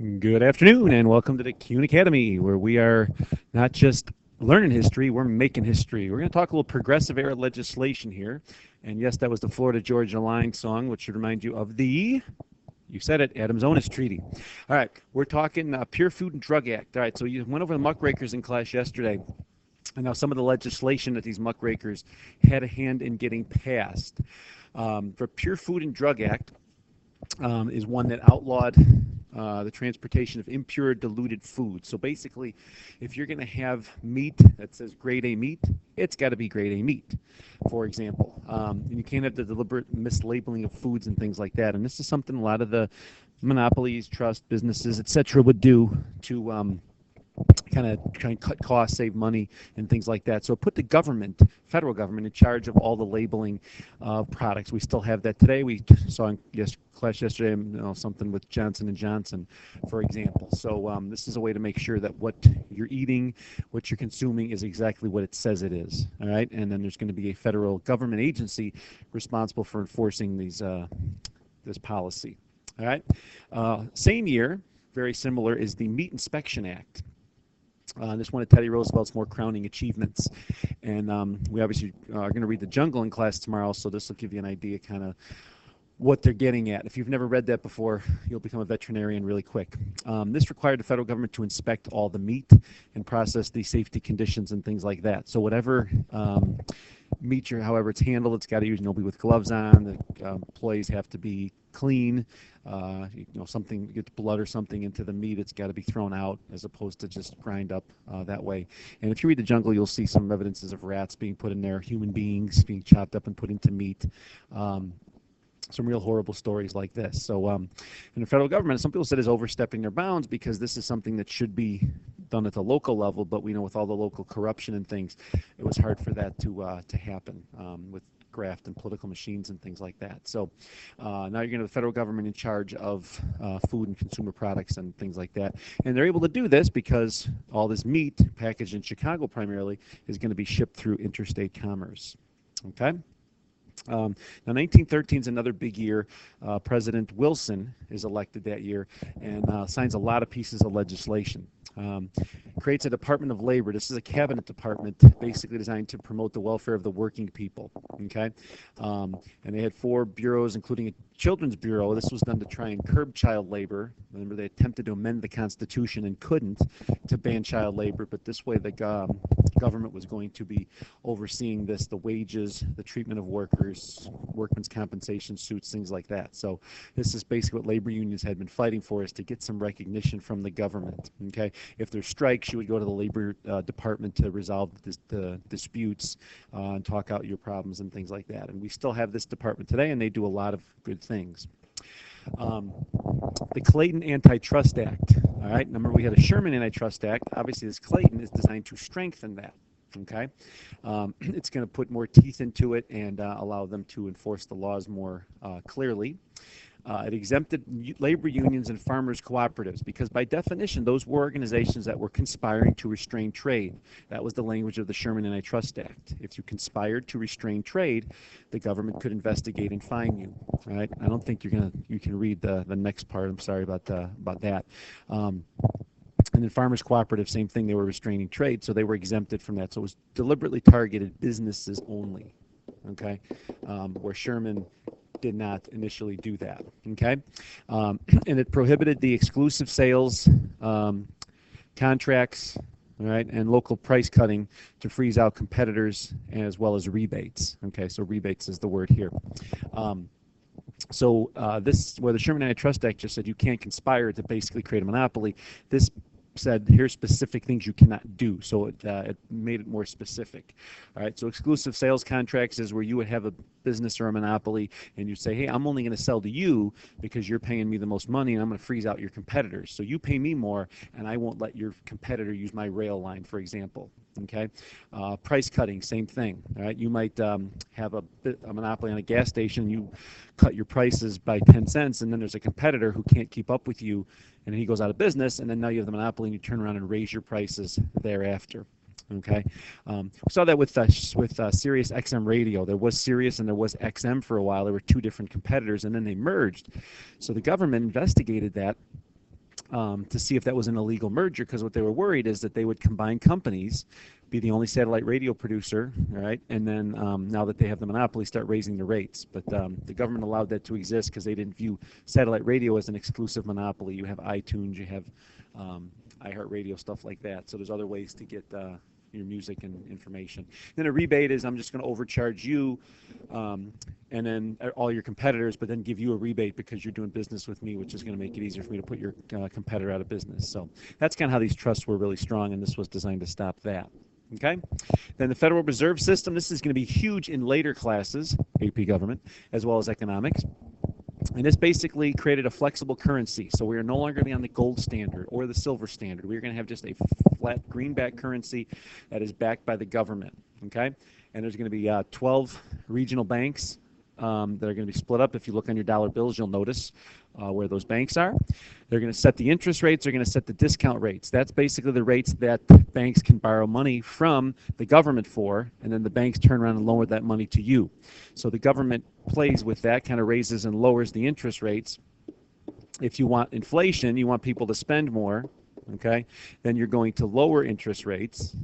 Good afternoon, and welcome to the CUNY Academy, where we are not just learning history, we're making history. We're going to talk a little progressive era legislation here. And yes, that was the Florida Georgia Line song, which should remind you of you said it, Adams-Onis Treaty. All right, we're talking Pure Food and Drug Act. All right, so you went over the muckrakers in class yesterday. And now some of the legislation that these muckrakers had a hand in getting passed. For Pure Food and Drug Act, is one that outlawed the transportation of impure diluted food. So basically, if you're going to have meat that says grade A meat, it's got to be grade A meat, for example. And you can't have the deliberate mislabeling of foods and things like that. And this is something a lot of the monopolies, trust businesses, etc., would do to kind of try and cut costs, save money, and things like that. So it put the government, federal government, in charge of all the labeling of products. We still have that today. We saw in class yesterday, something with Johnson and Johnson, for example. So this is a way to make sure that what you're eating, what you're consuming, is exactly what it says it is. All right, and then there's going to be a federal government agency responsible for enforcing this policy. All right, same year, very similar, is the Meat Inspection Act. This one of Teddy Roosevelt's more crowning achievements. And we obviously are going to read The Jungle in class tomorrow, so this will give you an idea kind of what they're getting at. If you've never read that before, you'll become a veterinarian really quick. This required the federal government to inspect all the meat and process the safety conditions and things like that. So whatever meat, however it's handled, it's got to usually be with gloves on. The employees have to be clean. Something gets blood or something into the meat, it's got to be thrown out as opposed to just grind up that way. And if you read The Jungle, you'll see some evidences of rats being put in there, human beings being chopped up and put into meat. Some real horrible stories like this. So in the federal government, some people said is overstepping their bounds because this is something that should be done at the local level, but we know with all the local corruption and things, it was hard for that to happen with graft and political machines and things like that. So now you're going to have the federal government in charge of food and consumer products and things like that. And they're able to do this because all this meat, packaged in Chicago primarily, is going to be shipped through interstate commerce. Okay? Now, 1913 is another big year. President Wilson is elected that year and signs a lot of pieces of legislation. Creates a Department of Labor. This is a cabinet department basically designed to promote the welfare of the working people. Okay, and they had 4 bureaus, including a children's bureau. This was done to try and curb child labor. Remember, they attempted to amend the Constitution and couldn't to ban child labor, but this way the government was going to be overseeing this, the wages, the treatment of workers, workmen's compensation suits, things like that. So this is basically what labor unions had been fighting for, is to get some recognition from the government. Okay, if there's strikes, you would go to the labor department to resolve the disputes and talk out your problems and things like that. And we still have this department today, and they do a lot of good things. The Clayton Antitrust Act. All right, remember we had a Sherman Antitrust Act. Obviously, this Clayton is designed to strengthen that. Okay, it's going to put more teeth into it and allow them to enforce the laws more clearly. It exempted labor unions and farmers cooperatives because by definition those were organizations that were conspiring to restrain trade. That was the language of the Sherman Antitrust Act. If you conspired to restrain trade, the government could investigate and fine you. All right? I don't think you can read the next part. I'm sorry about that. And then farmers cooperative, same thing. They were restraining trade, so they were exempted from that. So it was deliberately targeted businesses only. Okay, where Sherman did not initially do that. Okay, and it prohibited the exclusive sales contracts, all right, and local price cutting to freeze out competitors as well as rebates. Okay, so rebates is the word here. This, where the Sherman Antitrust Act just said you can't conspire to basically create a monopoly, this said here's specific things you cannot do. So it made it more specific. All right, so exclusive sales contracts is where you would have a business or a monopoly and you say, hey, I'm only going to sell to you because you're paying me the most money, and I'm going to freeze out your competitors. So you pay me more and I won't let your competitor use my rail line, for example. Okay, price cutting, same thing. All right, you might have a monopoly on a gas station. You cut your prices by 10 cents, and then there's a competitor who can't keep up with you, and he goes out of business, and then now you have the monopoly, and you turn around and raise your prices thereafter. Okay, we saw that with Sirius XM radio. There was Sirius and there was XM for a while. There were 2 different competitors, and then they merged. So the government investigated that. to see if that was an illegal merger, because what they were worried is that they would combine companies, be the only satellite radio producer, all right, and then now that they have the monopoly, start raising the rates. But the government allowed that to exist because they didn't view satellite radio as an exclusive monopoly. You have iTunes, you have iHeartRadio, stuff like that. So there's other ways to get your music and information. Then a rebate is I'm just going to overcharge you and then all your competitors, but then give you a rebate because you're doing business with me, which is going to make it easier for me to put your competitor out of business. So that's kind of how these trusts were really strong, and this was designed to stop that. Okay? Then the Federal Reserve System, this is going to be huge in later classes, AP Government, as well as economics. And this basically created a flexible currency. So we are no longer going to be on the gold standard or the silver standard. We're going to have just a flat greenback currency that is backed by the government. Okay? And there's going to be 12 regional banks that are going to be split up. If you look on your dollar bills, you'll notice where those banks are. They're going to set the interest rates. They're going to set the discount rates. That's basically the rates that banks can borrow money from the government for, and then the banks turn around and loan that money to you. So the government plays with that, kind of raises and lowers the interest rates. If you want inflation, you want people to spend more, okay, then you're going to lower interest rates.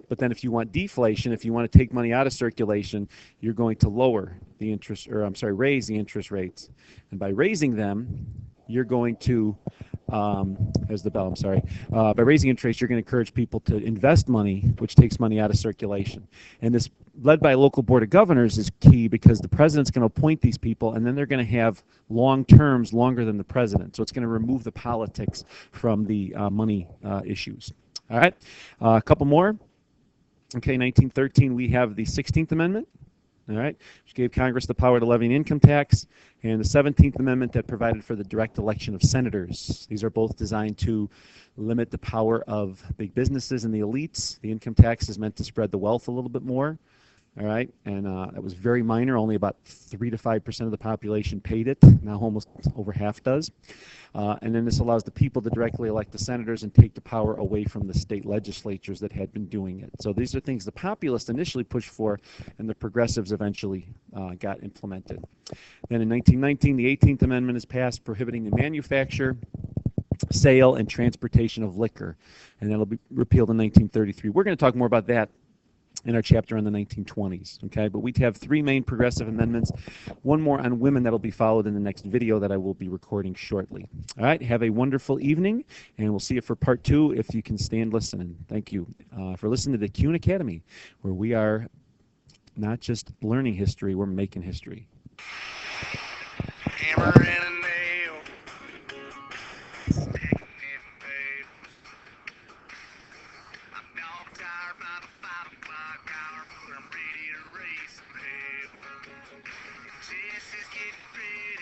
But then if you want deflation, if you want to take money out of circulation, you're going to lower the interest, or raise the interest rates. And by raising them, you're going to, there's the bell, I'm sorry. By raising interest rates, you're going to encourage people to invest money, which takes money out of circulation. And this, led by a local board of governors, is key because the president's going to appoint these people, and then they're going to have long terms longer than the president. So it's going to remove the politics from the money issues. All right, a couple more. Okay, 1913, we have the 16th Amendment, all right, which gave Congress the power to levy an income tax, and the 17th Amendment that provided for the direct election of senators. These are both designed to limit the power of big businesses and the elites. The income tax is meant to spread the wealth a little bit more, all right, and that was very minor. Only about 3 to 5% of the population paid it. Now almost over half does. And then this allows the people to directly elect the senators and take the power away from the state legislatures that had been doing it. So these are things the populists initially pushed for, and the progressives eventually got implemented. Then in 1919, the 18th Amendment is passed, prohibiting the manufacture, sale, and transportation of liquor, and that'll be repealed in 1933. We're going to talk more about that in our chapter on the 1920s, okay? But we have 3 main progressive amendments, one more on women that'll be followed in the next video that I will be recording shortly. All right, have a wonderful evening, and we'll see you for part 2 if you can stand listening. Thank you for listening to the CUNY Academy, where we are not just learning history, we're making history. Hammer and a nail. I'm ready to race, babe. This is getting real.